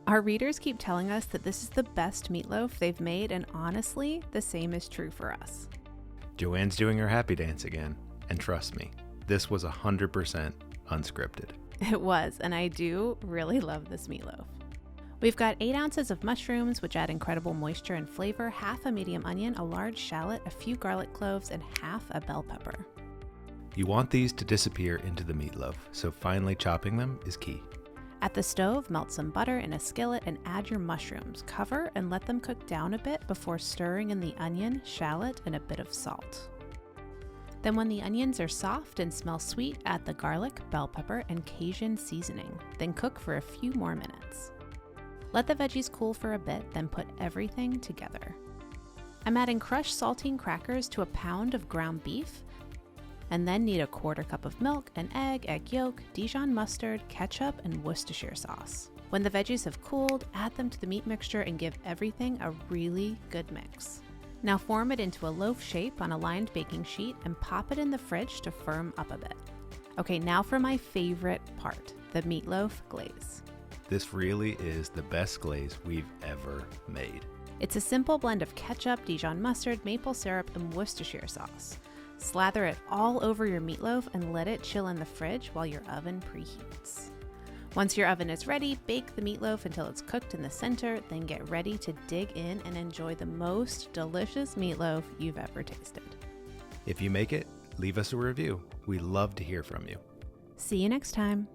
Our readers keep telling us that this is the best meatloaf they've made, and honestly, the same is true for us. Joanne's doing her happy dance again, and trust me, this was 100% unscripted. It was, and I do really love this meatloaf. We've got 8 ounces of mushrooms, which add incredible moisture and flavor, half a medium onion, a large shallot, a few garlic cloves, and half a bell pepper. You want these to disappear into the meatloaf, so finely chopping them is key. At the stove, melt some butter in a skillet and add your mushrooms. Cover and let them cook down a bit before stirring in the onion, shallot, and a bit of salt. Then when the onions are soft and smell sweet, add the garlic, bell pepper, and Cajun seasoning. Then cook for a few more minutes. Let the veggies cool for a bit, then put everything together. I'm adding crushed saltine crackers to a pound of ground beef, and then need a 1/4 cup of milk, an egg yolk, Dijon mustard, ketchup, and Worcestershire sauce. When the veggies have cooled, add them to the meat mixture and give everything a really good mix. Now form it into a loaf shape on a lined baking sheet and pop it in the fridge to firm up a bit. Okay, now for my favorite part, the meatloaf glaze. This really is the best glaze we've ever made. It's a simple blend of ketchup, Dijon mustard, maple syrup, and Worcestershire sauce. Slather it all over your meatloaf and let it chill in the fridge while your oven preheats. Once your oven is ready, bake the meatloaf until it's cooked in the center, then get ready to dig in and enjoy the most delicious meatloaf you've ever tasted. If you make it, leave us a review. We love to hear from you. See you next time.